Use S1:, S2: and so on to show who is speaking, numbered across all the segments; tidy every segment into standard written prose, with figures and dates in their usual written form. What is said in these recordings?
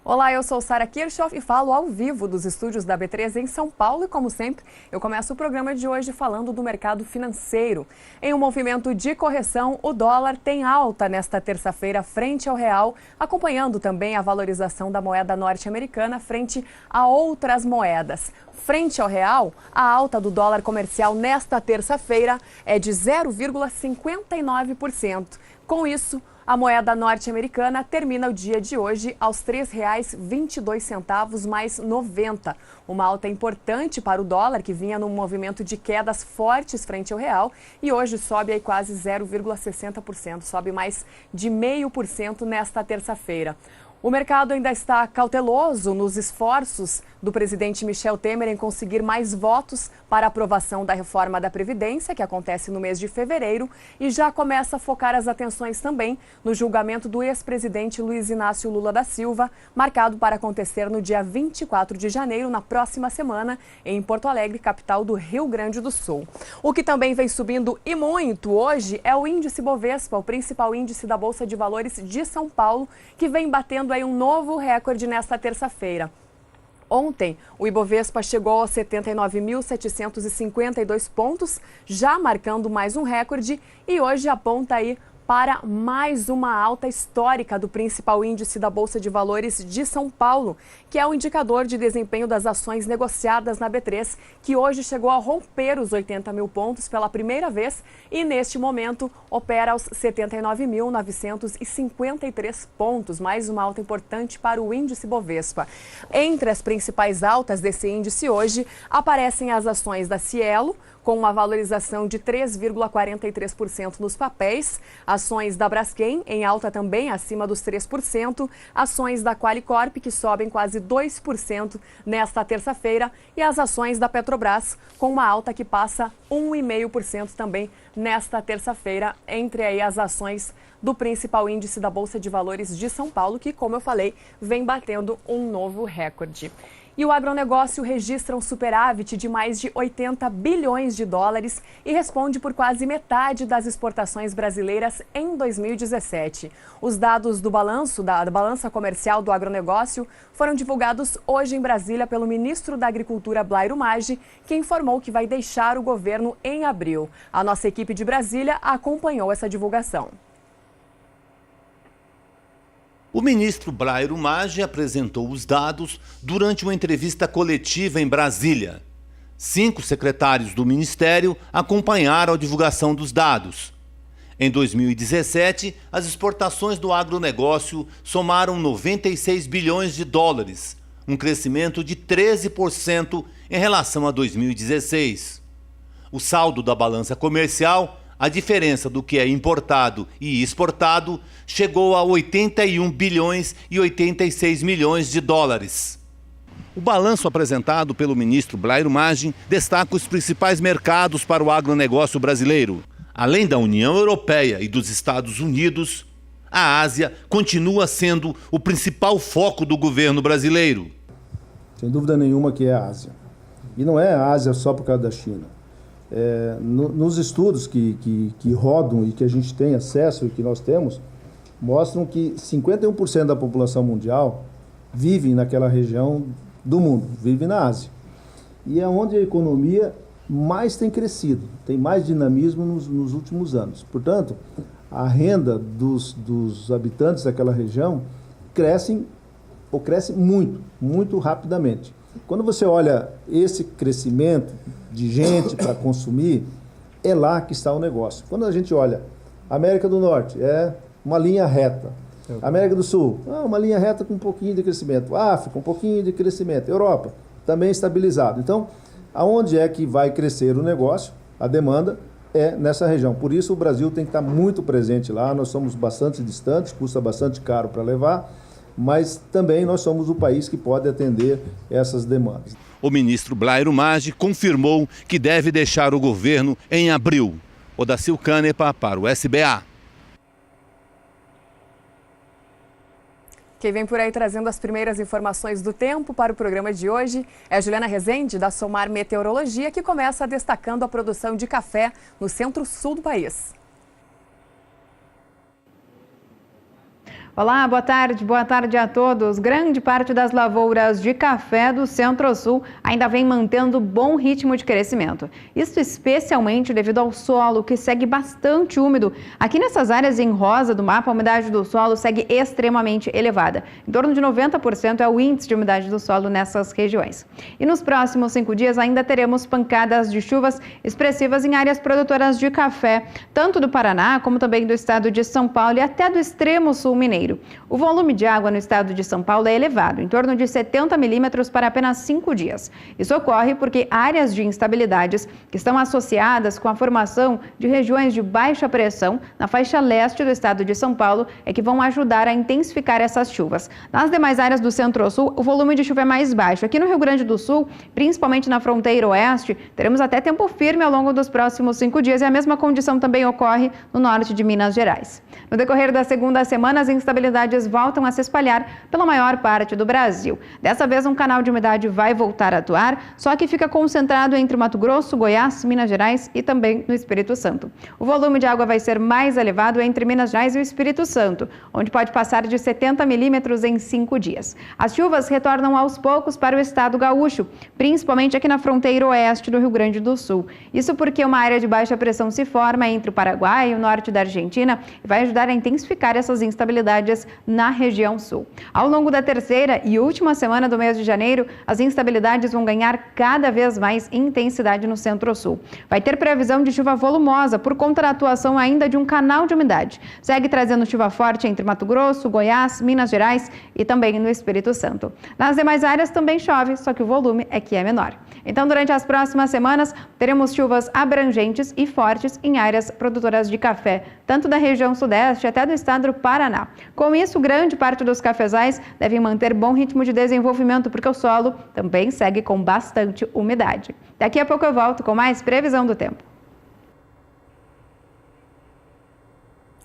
S1: Olá, eu sou Sara Kirchhoff e falo ao vivo dos estúdios da B3 em São Paulo e, como sempre, eu começo o programa de hoje falando do mercado financeiro. Em um movimento de correção, o dólar tem alta nesta terça-feira frente ao real, acompanhando também a valorização da moeda norte-americana frente a outras moedas. Frente ao real, a alta do dólar comercial nesta terça-feira é de 0,59%. Com isso, a moeda norte-americana termina o dia de hoje aos R$ 3,22 mais 90. Uma alta importante para o dólar, que vinha num movimento de quedas fortes frente ao real e hoje sobe aí quase 0,60%, sobe mais de 0,5% nesta terça-feira. O mercado ainda está cauteloso nos esforços do presidente Michel Temer em conseguir mais votos para a aprovação da reforma da Previdência, que acontece no mês de fevereiro, e já começa a focar as atenções também no julgamento do ex-presidente Luiz Inácio Lula da Silva, marcado para acontecer no dia 24 de janeiro, na próxima semana, em Porto Alegre, capital do Rio Grande do Sul. O que também vem subindo e muito hoje é o índice Bovespa, o principal índice da Bolsa de Valores de São Paulo, que vem batendo aí um novo recorde nesta terça-feira. Ontem, o Ibovespa chegou aos 79.752 pontos, já marcando mais um recorde, e hoje aponta aí para mais uma alta histórica do principal índice da Bolsa de Valores de São Paulo, que é o indicador de desempenho das ações negociadas na B3, que hoje chegou a romper os 80 mil pontos pela primeira vez e, neste momento, opera aos 79.953 pontos, mais uma alta importante para o índice Bovespa. Entre as principais altas desse índice hoje, aparecem as ações da Cielo, com uma valorização de 3,43% nos papéis, ações da Braskem em alta também acima dos 3%, ações da Qualicorp que sobem quase 2% nesta terça-feira e as ações da Petrobras com uma alta que passa 1,5% também nesta terça-feira, entre aí as ações do principal índice da Bolsa de Valores de São Paulo, que, como eu falei, vem batendo um novo recorde. E o agronegócio registra um superávit de mais de 80 bilhões de dólares e responde por quase metade das exportações brasileiras em 2017. Os dados do balanço, da balança comercial do agronegócio, foram divulgados hoje em Brasília pelo ministro da Agricultura, Blairo Maggi, que informou que vai deixar o governo em abril. A nossa equipe de Brasília acompanhou essa divulgação.
S2: O ministro Blairo Maggi apresentou os dados durante uma entrevista coletiva em Brasília. 5 secretários do ministério acompanharam a divulgação dos dados. Em 2017, as exportações do agronegócio somaram 96 bilhões de dólares, um crescimento de 13% em relação a 2016. O saldo da balança comercial, a diferença do que é importado e exportado, chegou a 81 bilhões e 86 milhões de dólares. O balanço apresentado pelo ministro Blairo Maggi destaca os principais mercados para o agronegócio brasileiro. Além da União Europeia e dos Estados Unidos, a Ásia continua sendo o principal foco do governo brasileiro.
S3: Sem dúvida nenhuma que é a Ásia. E não é a Ásia só por causa da China. Nos estudos que rodam e que a gente tem acesso e que nós temos, mostram que 51% da população mundial vive naquela região do mundo, vive na Ásia. E é onde a economia mais tem crescido, tem mais dinamismo nos últimos anos. Portanto, a renda dos habitantes daquela região cresce muito, muito rapidamente. Quando você olha esse crescimento de gente para consumir, é lá que está o negócio. Quando a gente olha América do Norte, é uma linha reta. América do Sul, uma linha reta com um pouquinho de crescimento. África, um pouquinho de crescimento. Europa, também estabilizado. Então, aonde é que vai crescer o negócio, a demanda, é nessa região. Por isso, o Brasil tem que estar muito presente lá. Nós somos bastante distantes, custa bastante caro para levar, mas também nós somos o país que pode atender essas demandas.
S2: O ministro Blairo Maggi confirmou que deve deixar o governo em abril. Odacil Canepa para o SBA.
S1: Quem vem por aí trazendo as primeiras informações do tempo para o programa de hoje é a Juliana Rezende, da Somar Meteorologia, que começa destacando a produção de café no centro-sul do país.
S4: Olá, boa tarde a todos. Grande parte das lavouras de café do Centro-Sul ainda vem mantendo bom ritmo de crescimento. Isso especialmente devido ao solo, que segue bastante úmido. Aqui nessas áreas em rosa do mapa, a umidade do solo segue extremamente elevada. Em torno de 90% é o índice de umidade do solo nessas regiões. E nos próximos 5 dias ainda teremos pancadas de chuvas expressivas em áreas produtoras de café, tanto do Paraná como também do estado de São Paulo e até do extremo sul mineiro. O volume de água no estado de São Paulo é elevado, em torno de 70 milímetros para apenas 5 dias. Isso ocorre porque áreas de instabilidades que estão associadas com a formação de regiões de baixa pressão na faixa leste do estado de São Paulo é que vão ajudar a intensificar essas chuvas. Nas demais áreas do Centro-Sul, o volume de chuva é mais baixo. Aqui no Rio Grande do Sul, principalmente na fronteira oeste, teremos até tempo firme ao longo dos próximos 5 dias e a mesma condição também ocorre no norte de Minas Gerais. No decorrer da segunda semana, as instabilidades voltam a se espalhar pela maior parte do Brasil. Dessa vez, um canal de umidade vai voltar a atuar, só que fica concentrado entre Mato Grosso, Goiás, Minas Gerais e também no Espírito Santo. O volume de água vai ser mais elevado entre Minas Gerais e o Espírito Santo, onde pode passar de 70 milímetros em 5 dias. As chuvas retornam aos poucos para o estado gaúcho, principalmente aqui na fronteira oeste do Rio Grande do Sul. Isso porque uma área de baixa pressão se forma entre o Paraguai e o norte da Argentina e vai ajudar a intensificar essas instabilidades na região sul. Ao longo da terceira e última semana do mês de janeiro, as instabilidades vão ganhar cada vez mais intensidade no Centro-Sul. Vai ter previsão de chuva volumosa por conta da atuação ainda de um canal de umidade. Segue trazendo chuva forte entre Mato Grosso, Goiás, Minas Gerais e também no Espírito Santo. Nas demais áreas também chove, só que o volume é que é menor. Então, durante as próximas semanas, teremos chuvas abrangentes e fortes em áreas produtoras de café, tanto da região sudeste até do estado do Paraná. Com isso, grande parte dos cafezais devem manter bom ritmo de desenvolvimento, porque o solo também segue com bastante umidade. Daqui a pouco eu volto com mais previsão do tempo.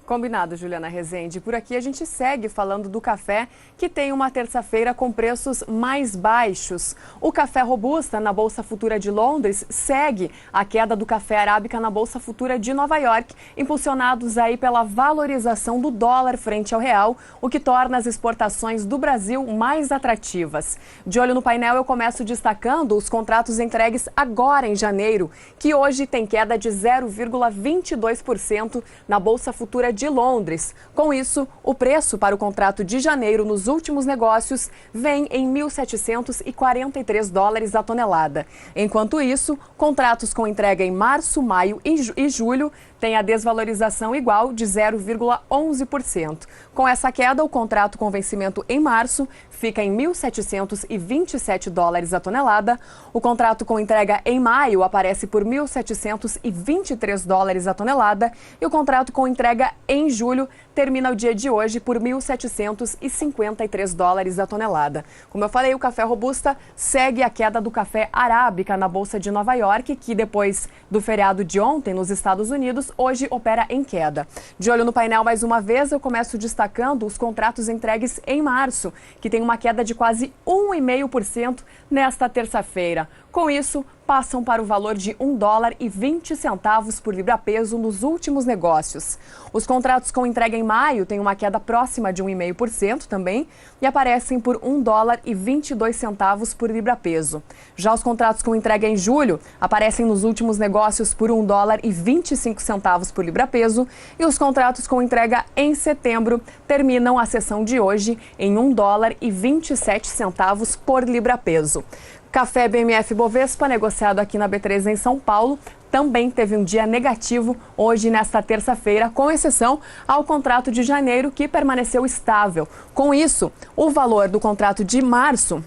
S1: Combinado, Juliana Rezende. Por aqui a gente segue falando do café, que tem uma terça-feira com preços mais baixos. O café robusta na Bolsa Futura de Londres segue a queda do café arábica na Bolsa Futura de Nova York, impulsionados aí pela valorização do dólar frente ao real, o que torna as exportações do Brasil mais atrativas. De olho no painel, eu começo destacando os contratos entregues agora em janeiro, que hoje tem queda de 0,22% na Bolsa Futura de Londres. Com isso, o preço para o contrato de janeiro nos últimos negócios vem em 1.743 dólares a tonelada. Enquanto isso, contratos com entrega em março, maio e julho têm a desvalorização igual de 0,11%. Com essa queda, o contrato com vencimento em março fica em 1.727 dólares a tonelada. O contrato com entrega em maio aparece por 1.723 dólares a tonelada e o contrato com entrega em julho termina o dia de hoje por 1.753 dólares a tonelada. Como eu falei, o café robusta segue a queda do café arábica na Bolsa de Nova York, que depois do feriado de ontem nos Estados Unidos, hoje opera em queda. De olho no painel, mais uma vez, eu começo destacando os contratos entregues em março, que tem uma queda de quase 1,5% nesta terça-feira. Com isso, passam para o valor de $1,20 por libra-peso nos últimos negócios. Os contratos com entrega em maio têm uma queda próxima de 1,5% também e aparecem por $1,22 por libra-peso. Já os contratos com entrega em julho aparecem nos últimos negócios por $1,25 por libra-peso e os contratos com entrega em setembro terminam a sessão de hoje em $1,27 por libra-peso. Café BMF Bovespa, negociado aqui na B3 em São Paulo, também teve um dia negativo hoje, nesta terça-feira, com exceção ao contrato de janeiro, que permaneceu estável. Com isso, o valor do contrato de março,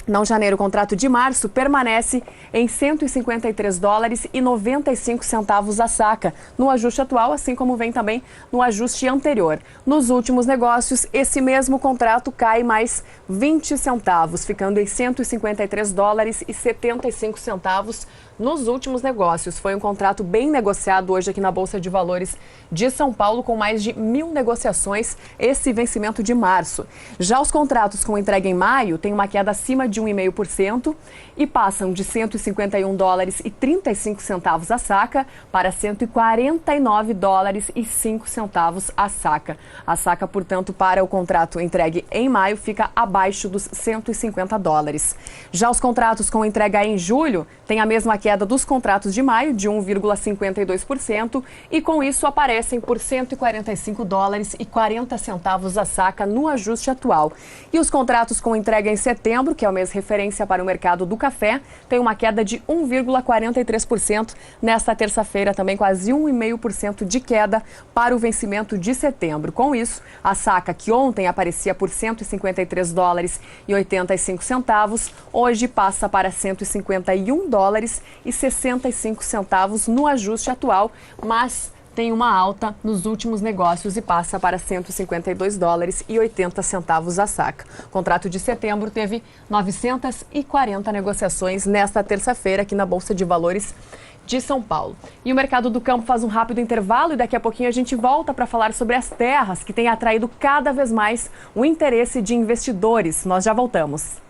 S1: o contrato de março permanece em $153,95 a saca, no ajuste atual, assim como vem também no ajuste anterior. Nos últimos negócios, esse mesmo contrato cai mais 20 centavos, ficando em $153,75 nos últimos negócios. Foi um contrato bem negociado hoje aqui na Bolsa de Valores de São Paulo, com mais de 1.000 negociações, esse vencimento de março. Já os contratos com entrega em maio têm uma queda acima de 1,5% e passam de $151,35 a saca para $149,05 a saca. A saca, portanto, para o contrato entregue em maio fica abaixo dos $150. Já os contratos com entrega em julho têm a mesma queda dos contratos de maio, de 1,52%, e com isso aparecem por $145,40 a saca no ajuste atual. E os contratos com entrega em setembro, que é o mês referência para o mercado do café, têm uma queda de 1,43%. Nesta terça-feira, também quase 1,5% de queda para o vencimento de setembro. Com isso, a saca, que ontem aparecia por $153,85, hoje passa para $151,65 no ajuste atual, mas tem uma alta nos últimos negócios e passa para $152,80 a saca. O contrato de setembro teve 940 negociações nesta terça-feira aqui na Bolsa de Valores de São Paulo. E o mercado do campo faz um rápido intervalo e daqui a pouquinho a gente volta para falar sobre as terras que têm atraído cada vez mais o interesse de investidores. Nós já voltamos.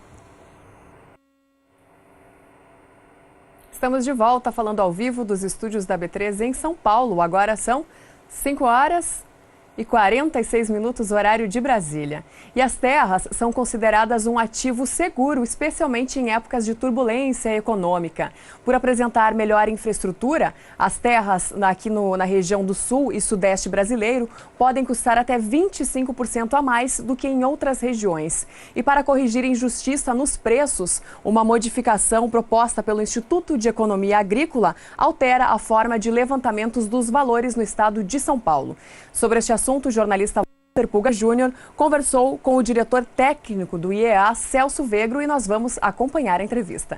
S1: Estamos de volta falando ao vivo dos estúdios da B3 em São Paulo. Agora são 5h46, horário de Brasília. E as terras são consideradas um ativo seguro, especialmente em épocas de turbulência econômica. Por apresentar melhor infraestrutura, as terras aqui na região do sul e sudeste brasileiro podem custar até 25% a mais do que em outras regiões. E para corrigir injustiça nos preços, uma modificação proposta pelo Instituto de Economia Agrícola altera a forma de levantamentos dos valores no estado de São Paulo. Sobre este assunto, o jornalista Walter Puga Júnior conversou com o diretor técnico do IEA, Celso Vegro, e nós vamos acompanhar a entrevista.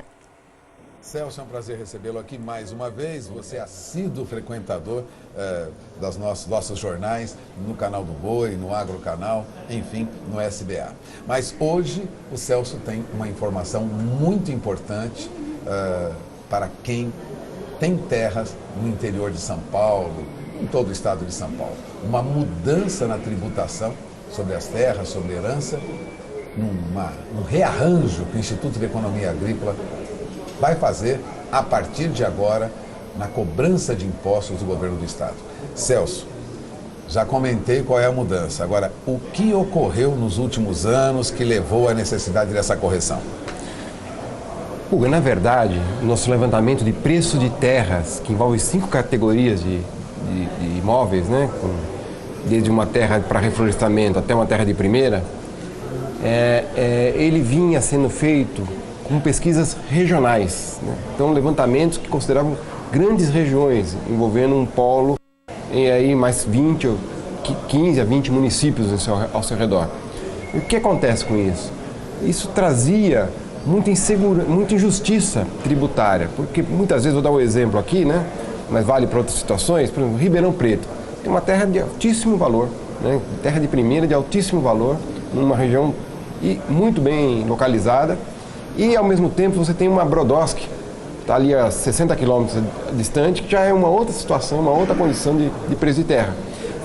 S5: Celso, é um prazer recebê-lo aqui mais uma vez. Você é assíduo frequentador dos nossos jornais, no Canal do Boi, no Agrocanal, enfim, no SBA. Mas hoje o Celso tem uma informação muito importante para quem tem terras no interior de São Paulo, em todo o estado de São Paulo. Uma mudança na tributação sobre as terras, sobre herança, um rearranjo que o Instituto de Economia Agrícola vai fazer a partir de agora na cobrança de impostos do governo do estado. Celso, já comentei qual é a mudança. Agora, o que ocorreu nos últimos anos que levou à necessidade dessa correção?
S6: Puga, na verdade, o nosso levantamento de preço de terras, que envolve 5 categorias de imóveis, né, desde uma terra para reflorestamento até uma terra de primeira, ele vinha sendo feito com pesquisas regionais, né? Então, levantamentos que consideravam grandes regiões, envolvendo um polo e aí mais 15 a 20 municípios ao seu redor. E o que acontece com isso? Isso trazia muita injustiça tributária, porque muitas vezes, vou dar um exemplo aqui, né? Mas vale para outras situações. Por exemplo, Ribeirão Preto tem uma terra de altíssimo valor, né? Terra de primeira de altíssimo valor, numa região muito bem localizada, e ao mesmo tempo você tem uma Brodowski, está ali a 60 quilômetros distante, que já é uma outra situação, uma outra condição de preço de terra.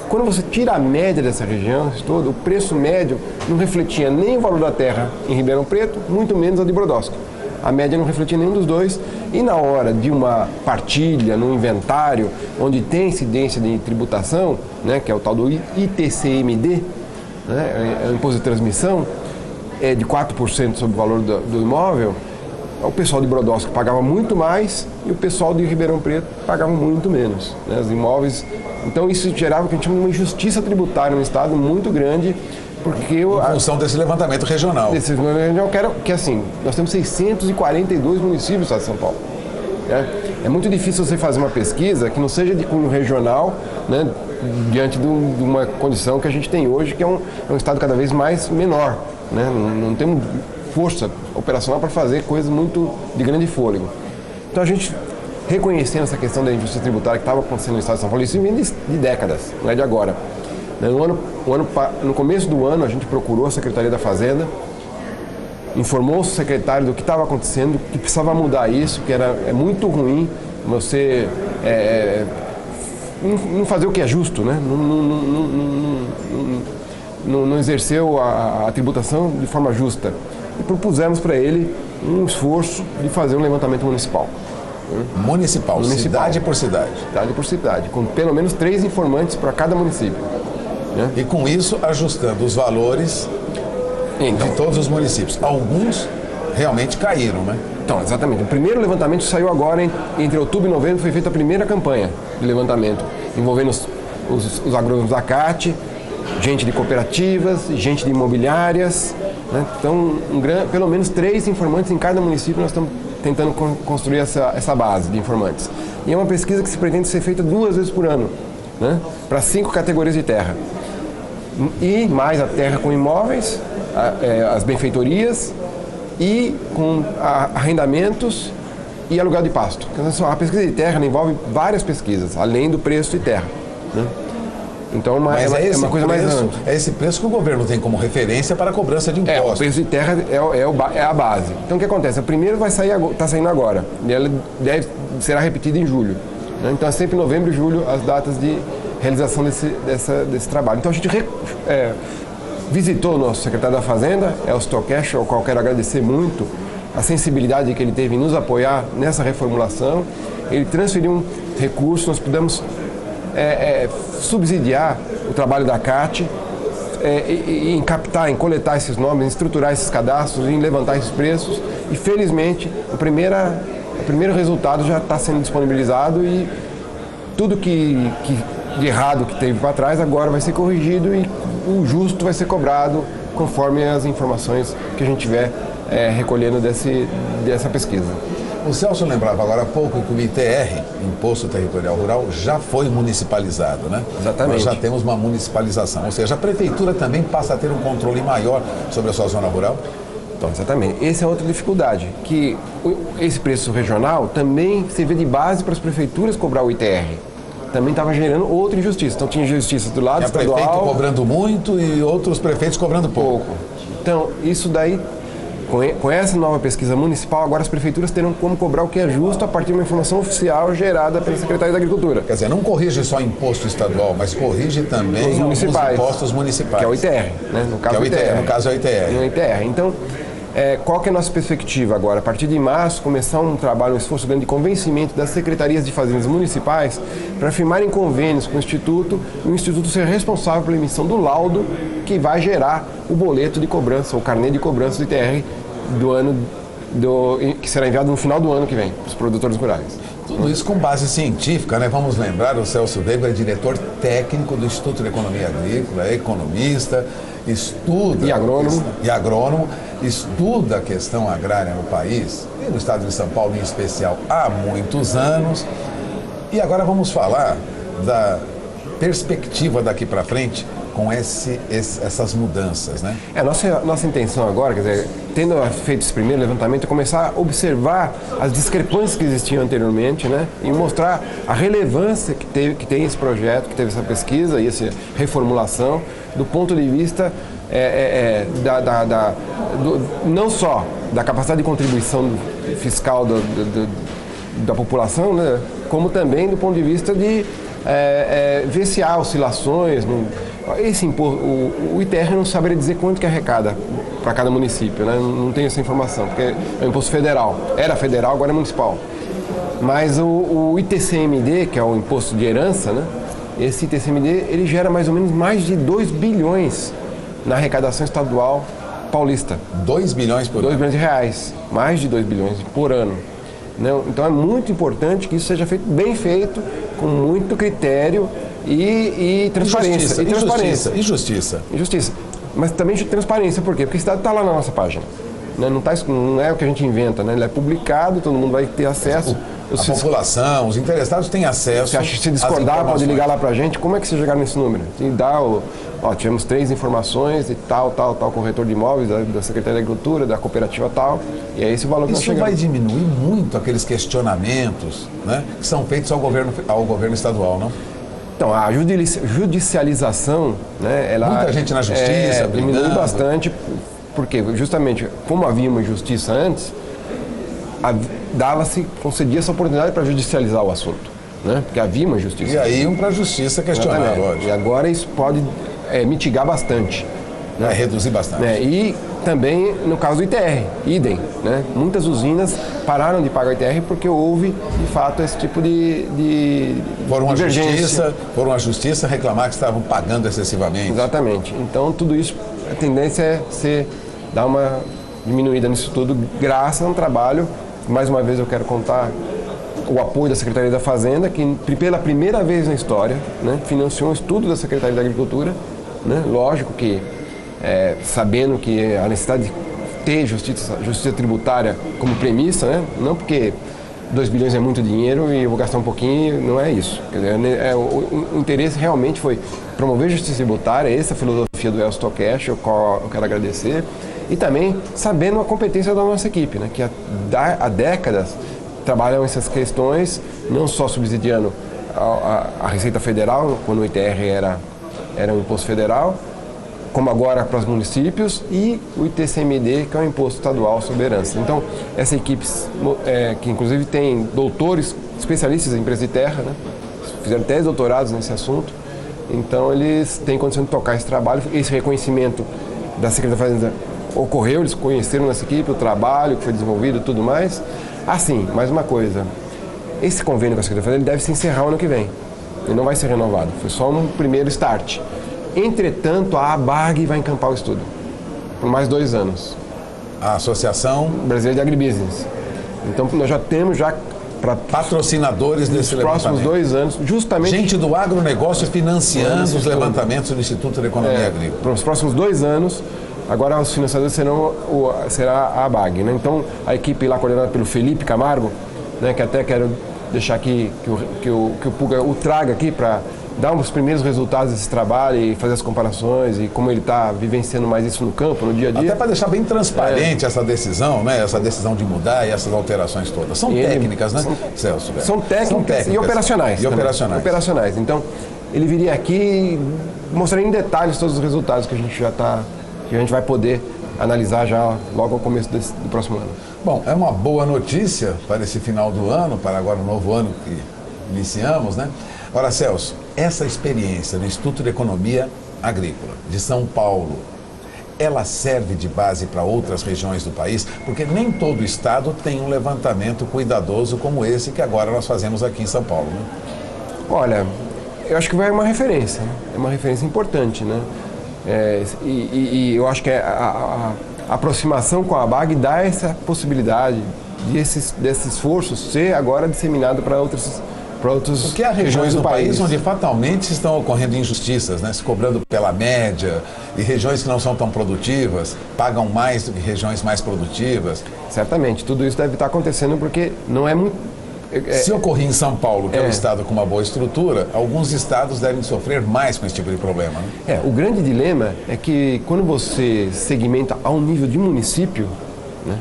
S6: Quando você tira a média dessa região toda, o preço médio não refletia nem o valor da terra em Ribeirão Preto, muito menos a de Brodowski. A média não refletia nenhum dos dois, e na hora de uma partilha, no inventário, onde tem incidência de tributação, né, que é o tal do ITCMD, né, é o imposto de transmissão, é de 4% sobre o valor do imóvel, o pessoal de Brodowski pagava muito mais e o pessoal de Ribeirão Preto pagava muito menos, né, os imóveis. Então isso gerava que a gente tinha uma injustiça tributária no estado muito grande, porque
S5: em função desse levantamento regional.
S6: Que assim, nós temos 642 municípios no estado de São Paulo. É muito difícil você fazer uma pesquisa que não seja de cunho regional, né, diante de uma condição que a gente tem hoje, que é um estado cada vez mais menor, né? Não temos força operacional para fazer coisas muito de grande fôlego. Então a gente, reconhecendo essa questão da injustiça tributária que estava acontecendo no estado de São Paulo, isso vem de décadas, não é de agora. No começo do ano, a gente procurou a Secretaria da Fazenda, informou o secretário do que estava acontecendo, que precisava mudar isso, que é muito ruim você não fazer o que é justo, né? Não exerceu a tributação de forma justa. E propusemos para ele um esforço de fazer um levantamento municipal.
S5: Municipal, cidade por cidade.
S6: Cidade por cidade, com pelo menos 3 informantes para cada município. Né?
S5: E com isso, ajustando os valores de todos os municípios. Alguns realmente caíram, né?
S6: Então, exatamente. O primeiro levantamento saiu agora, entre outubro e novembro, foi feita a primeira campanha de levantamento, envolvendo os agrônomos da CAT, gente de cooperativas, gente de imobiliárias. Né? Então, pelo menos 3 informantes em cada município nós estamos tentando construir essa base de informantes. E é uma pesquisa que se pretende ser feita 2 vezes por ano, né? Para 5 categorias de terra. E mais a terra com imóveis, as benfeitorias e com arrendamentos e aluguel de pasto. A pesquisa de terra envolve várias pesquisas, além do preço de terra. Né? Então é uma coisa mais ampla.
S5: É esse preço que o governo tem como referência para a cobrança de impostos.
S6: O preço de terra é a base. Então o que acontece? A primeira está saindo agora. E ela será repetida em julho. Né? Então é sempre novembro e julho as datas de realização desse trabalho. Então a gente visitou o nosso secretário da Fazenda, Elcio Tokesh, ao qual quero agradecer muito a sensibilidade que ele teve em nos apoiar nessa reformulação. Ele transferiu um recurso, nós pudemos subsidiar o trabalho da CAT em captar, em coletar esses nomes, em estruturar esses cadastros, em levantar esses preços e felizmente o primeiro resultado já está sendo disponibilizado e tudo de errado que teve para trás agora vai ser corrigido e o justo vai ser cobrado conforme as informações que a gente tiver recolhendo dessa pesquisa.
S5: O Celso lembrava agora há pouco que o ITR, Imposto Territorial Rural, já foi municipalizado, né?
S6: Exatamente.
S5: Nós já temos uma municipalização, ou seja, a prefeitura também passa a ter um controle maior sobre a sua zona rural?
S6: Então, exatamente. Essa é outra dificuldade, que esse preço regional também servia de base para as prefeituras cobrar o ITR. Também estava gerando outra injustiça. Então tinha injustiça do lado estadual.
S5: Prefeito cobrando muito e outros prefeitos cobrando pouco.
S6: Então, isso daí, com essa nova pesquisa municipal, agora as prefeituras terão como cobrar o que é justo a partir de uma informação oficial gerada pela Secretaria da Agricultura.
S5: Quer dizer, não corrige só imposto estadual, mas corrige também os impostos municipais.
S6: Que é o ITR, né? No caso,
S5: no caso é o ITR.
S6: No ITR. Então, qual que é a nossa perspectiva agora? A partir de março, começar um trabalho, um esforço grande de convencimento das secretarias de fazendas municipais para firmarem convênios com o Instituto e o Instituto ser responsável pela emissão do laudo que vai gerar o boleto de cobrança, o carnê de cobrança do ITR que será enviado no final do ano que vem para os produtores rurais.
S5: Tudo isso com base científica, né? Vamos lembrar, o Celso Veiga é diretor técnico do Instituto de Economia Agrícola, é economista, estuda...
S6: E
S5: agrônomo, estuda a questão agrária no país, e no estado de São Paulo em especial, há muitos anos. E agora vamos falar da perspectiva daqui para frente com essas mudanças, né?
S6: Nossa intenção agora, quer dizer, tendo feito esse primeiro levantamento, é começar a observar as discrepâncias que existiam anteriormente, né? E mostrar a relevância que tem esse projeto, que teve essa pesquisa e essa reformulação, do ponto de vista não só da capacidade de contribuição fiscal da população, né? Como também do ponto de vista de ver se há oscilações. Esse imposto, o ITR não saberia dizer quanto que arrecada para cada município, né? Não tem essa informação, porque é um imposto federal. Era federal, agora é municipal. Mas o ITCMD, que é o imposto de herança, né? Esse ITCMD, ele gera mais ou menos mais de 2 bilhões na arrecadação estadual paulista.
S5: 2 bilhões por ano?
S6: 2 bilhões de reais, mais de 2 bilhões por ano. Então é muito importante que isso seja feito bem feito, com muito critério e transparência.
S5: E justiça.
S6: Mas também de transparência, por quê? Porque esse dado está lá na nossa página. Não é o que a gente inventa, né? Ele é publicado, todo mundo vai ter acesso.
S5: A população, os interessados têm acesso.
S6: Se discordar, pode ligar lá pra gente. Como é que vocês chegaram nesse número? Tivemos 3 informações e tal corretor de imóveis, da Secretaria da Agricultura, da cooperativa tal, e é esse o valor que nós chegamos.
S5: Isso vai diminuir muito aqueles questionamentos, né, que são feitos ao governo estadual, não?
S6: Então, a judicialização, né,
S5: muita gente na justiça,
S6: diminui bastante Porque justamente como havia uma injustiça antes, concedia essa oportunidade para judicializar o assunto, né? Porque havia uma injustiça.
S5: E aí iam para a justiça questionar, lógico.
S6: E agora isso pode mitigar bastante.
S5: Vai reduzir bastante.
S6: E também no caso do ITR, idem, né? Muitas usinas pararam de pagar o ITR porque houve, de fato, esse tipo de divergência.
S5: Foram à justiça reclamar que estavam pagando excessivamente.
S6: Exatamente. Então, tudo isso, a tendência é dar uma diminuída nisso tudo, graças a um trabalho. Mais uma vez, eu quero contar o apoio da Secretaria da Fazenda, que pela primeira vez na história, né, financiou um estudo da Secretaria da Agricultura, né? Lógico que sabendo que a necessidade de ter justiça tributária como premissa, né? Não porque 2 bilhões é muito dinheiro e eu vou gastar um pouquinho, não é isso. Quer dizer, o interesse realmente foi promover justiça tributária, essa filosofia do Elcio Tokesh, eu quero agradecer, e também sabendo a competência da nossa equipe, né? Que há décadas trabalham essas questões, não só subsidiando a Receita Federal, quando o ITR era um imposto federal, como agora para os municípios, e o ITCMD, que é o Imposto Estadual sobre Herança. Então, essa equipe, que inclusive tem doutores, especialistas em empresas de terra, né? Fizeram 10 doutorados nesse assunto, então eles têm condição de tocar esse trabalho. Esse reconhecimento da Secretaria da Fazenda ocorreu, eles conheceram nessa equipe, o trabalho que foi desenvolvido e tudo mais. Assim, mais uma coisa, esse convênio com a Secretaria da Fazenda deve se encerrar o ano que vem, ele não vai ser renovado, foi só um primeiro start. Entretanto, a ABAG vai encampar o estudo por mais 2 anos.
S5: A Associação
S6: Brasileira de Agribusiness. Então, nós já temos para
S5: patrocinadores desse levantamento.
S6: Nos próximos 2 anos, justamente...
S5: Gente do agronegócio financiando os levantamentos do Instituto de Economia Agrícola.
S6: Para os próximos 2 anos, agora os financiadores será a ABAG, né? Então, a equipe lá coordenada pelo Felipe Camargo, né, que até quero deixar aqui que o Puga o traga aqui para dar os primeiros resultados desse trabalho e fazer as comparações e como ele está vivenciando mais isso no campo, no dia a dia.
S5: Até para deixar bem transparente essa decisão, né? Essa decisão de mudar e essas alterações todas. São técnicas, né, Celso?
S6: São técnicas e operacionais. Operacionais. Então, ele viria aqui e mostraria em detalhes todos os resultados que a gente vai poder analisar já logo ao começo do próximo ano.
S5: Bom, é uma boa notícia para esse final do ano, para agora o novo ano que iniciamos, né? Ora, Celso, essa experiência no Instituto de Economia Agrícola de São Paulo, ela serve de base para outras regiões do país? Porque nem todo estado tem um levantamento cuidadoso como esse que agora nós fazemos aqui em São Paulo, né?
S6: Olha, eu acho que vai uma referência, né? É uma referência importante, né? E eu acho que a aproximação com a ABAG dá essa possibilidade desse esforço ser agora disseminado para outras
S5: porque há regiões do país onde fatalmente estão ocorrendo injustiças, né? Se cobrando pela média, e regiões que não são tão produtivas pagam mais do que regiões mais produtivas.
S6: Certamente, tudo isso deve estar acontecendo porque não é muito...
S5: Se ocorrer em São Paulo, que é um estado com uma boa estrutura, alguns estados devem sofrer mais com esse tipo de problema, né?
S6: O grande dilema é que quando você segmenta a um nível de município, né,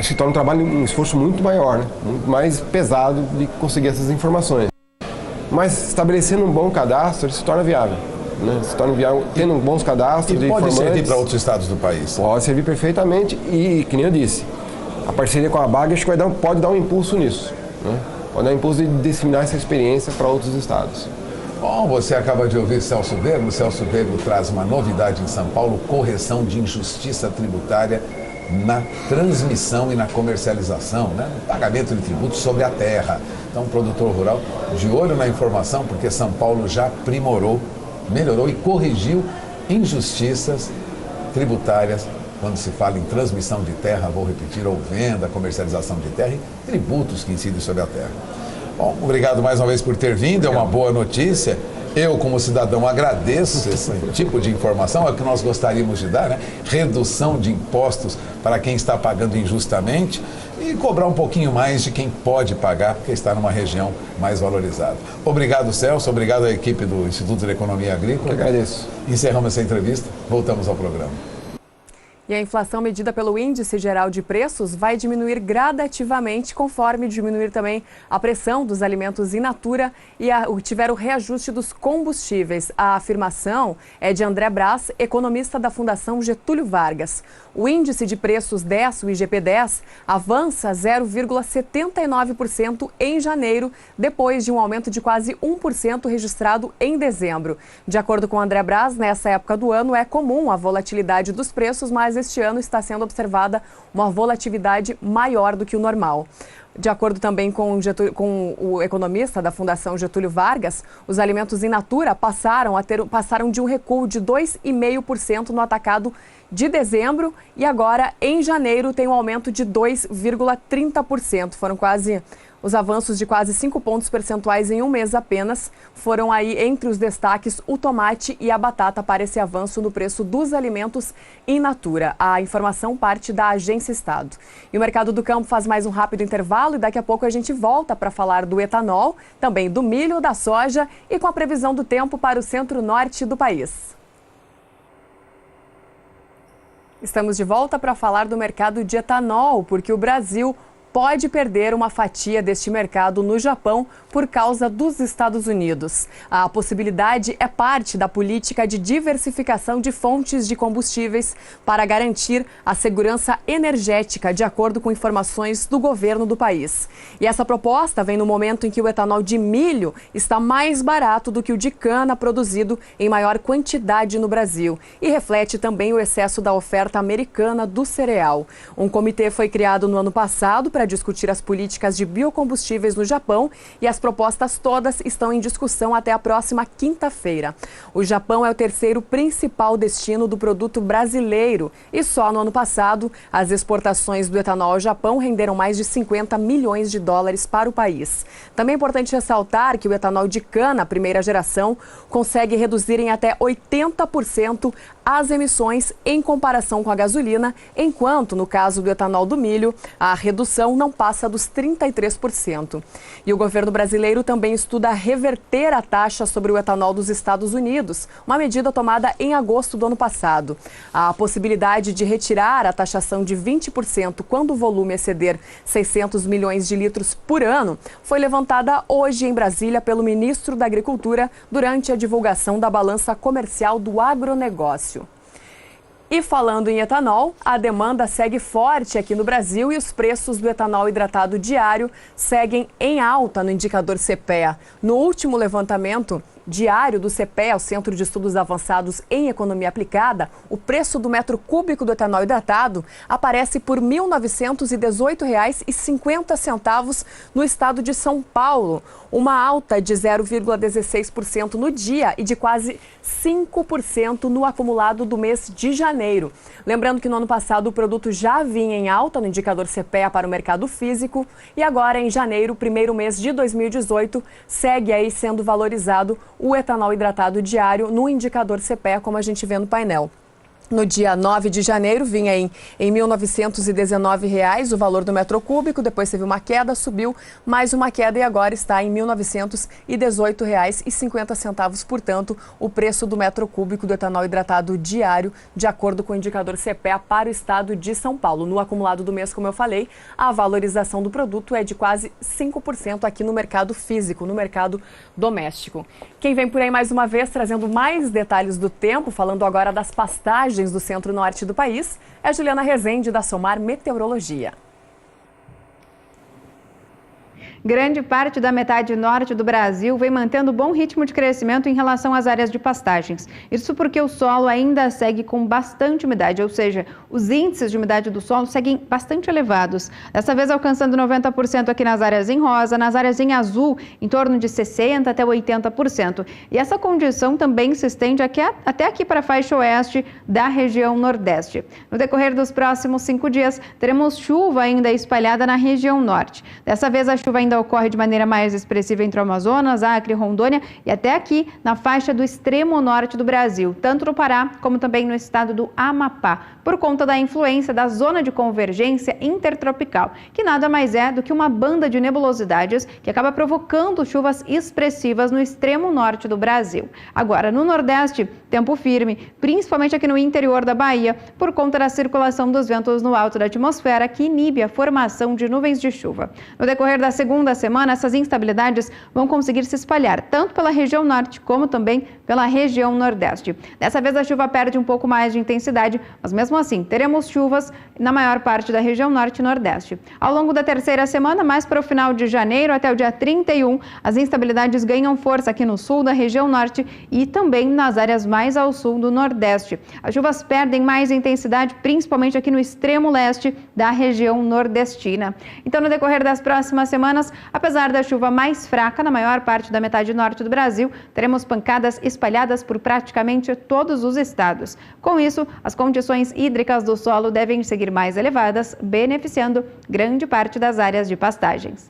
S6: se torna um esforço muito maior, né? Muito mais pesado de conseguir essas informações. Mas estabelecendo um bom cadastro, ele se torna viável, né? Se torna viável tendo bons cadastros.
S5: E pode servir para outros estados do país?
S6: Pode servir perfeitamente e, que nem eu disse, a parceria com a ABAG acho que pode dar um impulso nisso, né? Pode dar um impulso de disseminar essa experiência para outros estados.
S5: Bom, você acaba de ouvir Celso Vergo. Celso Vergo traz uma novidade em São Paulo: correção de injustiça tributária na transmissão e na comercialização, né? No pagamento de tributos sobre a terra. Então, o produtor rural de olho na informação, porque São Paulo já aprimorou, melhorou e corrigiu injustiças tributárias quando se fala em transmissão de terra, vou repetir, ou venda, comercialização de terra e tributos que incidem sobre a terra. Bom, obrigado mais uma vez por ter vindo, é uma boa notícia. Eu, como cidadão, agradeço esse tipo de informação, é o que nós gostaríamos de dar, né? Redução de impostos para quem está pagando injustamente e cobrar um pouquinho mais de quem pode pagar, porque está numa região mais valorizada. Obrigado, Celso, obrigado à equipe do Instituto de Economia Agrícola.
S6: Eu agradeço.
S5: Encerramos essa entrevista, voltamos ao programa.
S1: E a inflação medida pelo Índice Geral de Preços vai diminuir gradativamente conforme diminuir também a pressão dos alimentos in natura e tiver o reajuste dos combustíveis. A afirmação é de André Braz, economista da Fundação Getúlio Vargas. O índice de preços 10, o IGP-10, avança 0,79% em janeiro, depois de um aumento de quase 1% registrado em dezembro. De acordo com André Braz, nessa época do ano é comum a volatilidade dos preços, mas este ano está sendo observada uma volatilidade maior do que o normal. De acordo também com o economista da Fundação Getúlio Vargas, os alimentos in natura passaram de um recuo de 2,5% no atacado de dezembro e agora, em janeiro, tem um aumento de 2,30%. Foram os avanços de quase 5 pontos percentuais em um mês apenas. Foram aí entre os destaques o tomate e a batata para esse avanço no preço dos alimentos in natura. A informação parte da Agência Estado. E o Mercado do Campo faz mais um rápido intervalo e daqui a pouco a gente volta para falar do etanol, também do milho, da soja e com a previsão do tempo para o centro-norte do país. Estamos de volta para falar do mercado de etanol, porque o Brasil pode perder uma fatia deste mercado no Japão por causa dos Estados Unidos. A possibilidade é parte da política de diversificação de fontes de combustíveis para garantir a segurança energética, de acordo com informações do governo do país. E essa proposta vem no momento em que o etanol de milho está mais barato do que o de cana produzido em maior quantidade no Brasil e reflete também o excesso da oferta americana do cereal. Um comitê foi criado no ano passado para discutir as políticas de biocombustíveis no Japão e as propostas todas estão em discussão até a próxima quinta-feira. O Japão é o terceiro principal destino do produto brasileiro e só no ano passado as exportações do etanol ao Japão renderam mais de 50 milhões de dólares para o país. Também é importante ressaltar que o etanol de cana, primeira geração, consegue reduzir em até 80% as emissões em comparação com a gasolina, enquanto no caso do etanol do milho, a redução não passa dos 33%. E o governo brasileiro também estuda reverter a taxa sobre o etanol dos Estados Unidos, uma medida tomada em agosto do ano passado. A possibilidade de retirar a taxação de 20% quando o volume exceder 600 milhões de litros por ano foi levantada hoje em Brasília pelo ministro da Agricultura durante a divulgação da balança comercial do agronegócio. E falando em etanol, a demanda segue forte aqui no Brasil e os preços do etanol hidratado diário seguem em alta no indicador CPEA. No último levantamento diário do CPEA, o Centro de Estudos Avançados em Economia Aplicada, o preço do metro cúbico do etanol hidratado aparece por R$ 1.918,50 no estado de São Paulo, uma alta de 0,16% no dia e de quase 5% no acumulado do mês de janeiro. Lembrando que no ano passado o produto já vinha em alta no indicador CPEA para o mercado físico e agora em janeiro, primeiro mês de 2018, segue aí sendo valorizado o etanol hidratado diário no indicador CPEA, como a gente vê no painel. No dia 9 de janeiro vinha em R$ 1.919 o valor do metro cúbico, depois teve uma queda, subiu mais uma queda e agora está em R$ 1.918,50, portanto, o preço do metro cúbico do etanol hidratado diário, de acordo com o indicador CPEA para o estado de São Paulo. No acumulado do mês, como eu falei, a valorização do produto é de quase 5% aqui no mercado físico, no mercado doméstico. Quem vem por aí mais uma vez trazendo mais detalhes do tempo, falando agora das pastagens do centro-norte do país, é Juliana Rezende, da Somar Meteorologia.
S4: Grande parte da metade norte do Brasil vem mantendo bom ritmo de crescimento em relação às áreas de pastagens. Isso porque o solo ainda segue com bastante umidade, ou seja, os índices de umidade do solo seguem bastante elevados. Dessa vez alcançando 90% aqui nas áreas em rosa, nas áreas em azul, em torno de 60% até 80%. E essa condição também se estende até aqui para a faixa oeste da região nordeste. No decorrer dos próximos 5 dias, teremos chuva ainda espalhada na região norte. Dessa vez a chuva ainda ainda ocorre de maneira mais expressiva entre o Amazonas, Acre, Rondônia e até aqui na faixa do extremo norte do Brasil, tanto no Pará como também no estado do Amapá, por conta da influência da zona de convergência intertropical, que nada mais é do que uma banda de nebulosidades que acaba provocando chuvas expressivas no extremo norte do Brasil. Agora, no Nordeste, tempo firme, principalmente aqui no interior da Bahia, por conta da circulação dos ventos no alto da atmosfera, que inibe a formação de nuvens de chuva. No decorrer da segunda semana, essas instabilidades vão conseguir se espalhar tanto pela região norte como também pela região nordeste. Dessa vez a chuva perde um pouco mais de intensidade, mas mesmo assim teremos chuvas na maior parte da região norte e nordeste. Ao longo da terceira semana, mais para o final de janeiro até o dia 31, as instabilidades ganham força aqui no sul da região norte e também nas áreas mais ao sul do nordeste. As chuvas perdem mais intensidade, principalmente aqui no extremo leste da região nordestina. Então, no decorrer das próximas semanas, apesar da chuva mais fraca na maior parte da metade norte do Brasil, teremos pancadas espalhadas por praticamente todos os estados. Com isso, as condições hídricas do solo devem seguir mais elevadas, beneficiando grande parte das áreas de pastagens.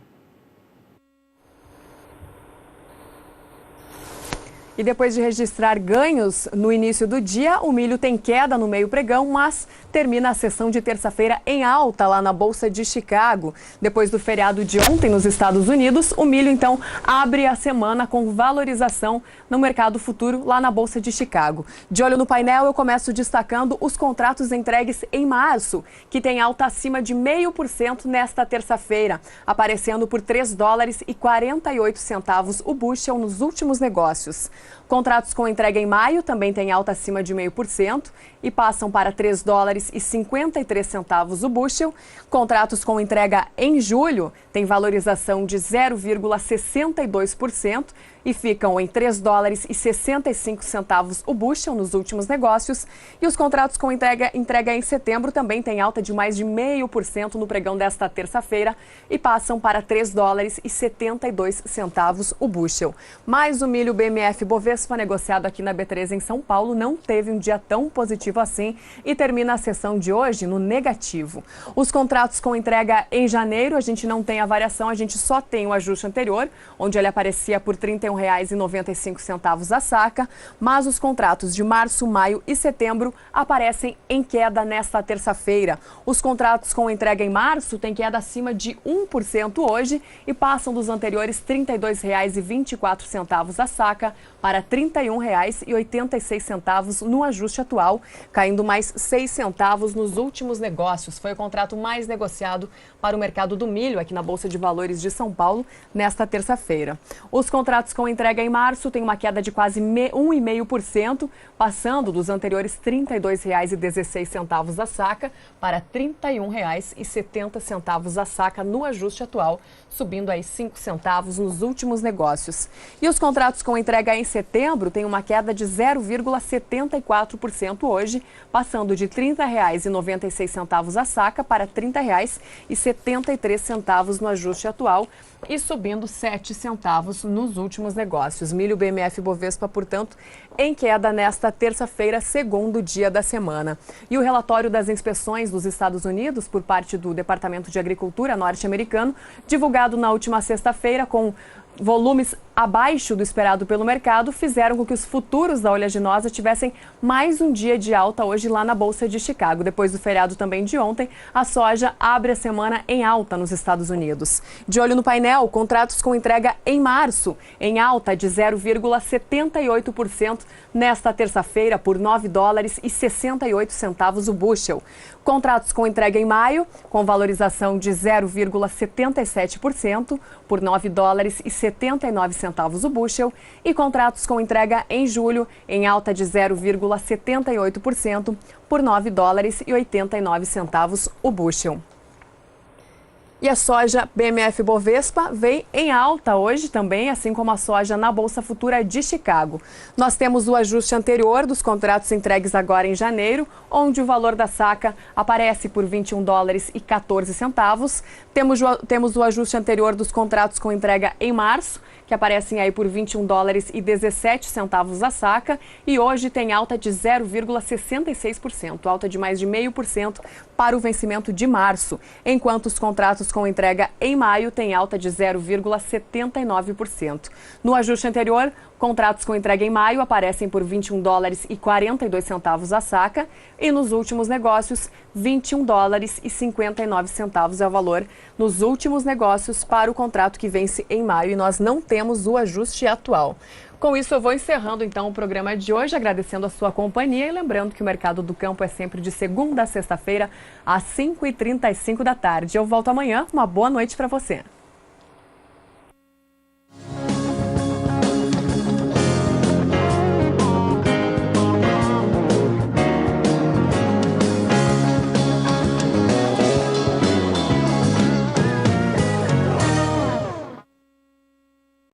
S1: E depois de registrar ganhos no início do dia, o milho tem queda no meio pregão, mas termina a sessão de terça-feira em alta lá na Bolsa de Chicago. Depois do feriado de ontem nos Estados Unidos, o milho então abre a semana com valorização no mercado futuro lá na Bolsa de Chicago. De olho no painel, eu começo destacando os contratos entregues em março, que tem alta acima de 0,5% nesta terça-feira, aparecendo por $3,48 o bushel nos últimos negócios. Contratos com entrega em maio também têm alta acima de 0,5% e passam para $3,53 o bushel. Contratos com entrega em julho têm valorização de 0,62% e ficam em $3,65 o bushel nos últimos negócios. E os contratos com entrega em setembro também têm alta de mais de 0,5% no pregão desta terça-feira e passam para $3,72 o bushel. Mas o milho BMF Bovespa, negociado aqui na B3 em São Paulo, não teve um dia tão positivo assim e termina a sessão de hoje no negativo. Os contratos com entrega em janeiro, a gente não tem a variação, a gente só tem o ajuste anterior, onde ele aparecia por R$31,95 a saca, mas os contratos de março, maio e setembro aparecem em queda nesta terça-feira. Os contratos com entrega em março têm queda acima de 1% hoje e passam dos anteriores R$32,24 a saca para R$31,86 no ajuste atual, caindo mais 6 centavos nos últimos negócios. Foi o contrato mais negociado para o mercado do milho aqui na Bolsa de Valores de São Paulo nesta terça-feira. Os contratos com entrega em março têm uma queda de quase 1,5%, passando dos anteriores R$32,16 a saca para R$31,70 a saca no ajuste atual, subindo aí 5 centavos nos últimos negócios. E os contratos com entrega em setembro têm uma queda de 0,74% hoje, passando de R$30,96 a saca para R$30,73 no ajuste atual e subindo 7 centavos nos últimos negócios. Milho BMF Bovespa, portanto, em queda nesta terça-feira, segundo dia da semana. E o relatório das inspeções dos Estados Unidos por parte do Departamento de Agricultura norte-americano, divulgado na última sexta-feira com volumes abaixo do esperado pelo mercado, fizeram com que os futuros da oleaginosa tivessem mais um dia de alta hoje lá na Bolsa de Chicago. Depois do feriado também de ontem, a soja abre a semana em alta nos Estados Unidos. De olho no painel, contratos com entrega em março, em alta de 0,78% nesta terça-feira por $9,68 o bushel. Contratos com entrega em maio, com valorização de 0,77% por $9,79 o bushel, e contratos com entrega em julho em alta de 0,78% por $9,89 o bushel. E a soja BMF Bovespa vem em alta hoje também, assim como a soja na Bolsa Futura de Chicago. Nós temos o ajuste anterior dos contratos entregues agora em janeiro, onde o valor da saca aparece por $21,14. Temos o ajuste anterior dos contratos com entrega em março, que aparecem aí por $21,17 a saca, e hoje tem alta de 0,66%, alta de mais de 0,5% para o vencimento de março, enquanto os contratos contratos com entrega em maio têm alta de 0,79%. No ajuste anterior, contratos com entrega em maio aparecem por $21,42 a saca e nos últimos negócios, $21,59 é o valor nos últimos negócios para o contrato que vence em maio, e nós não temos o ajuste atual. Com isso, eu vou encerrando então o programa de hoje, agradecendo a sua companhia e lembrando que o Mercado do Campo é sempre de segunda a sexta-feira, às 5h35 da tarde. Eu volto amanhã. Uma boa noite para você.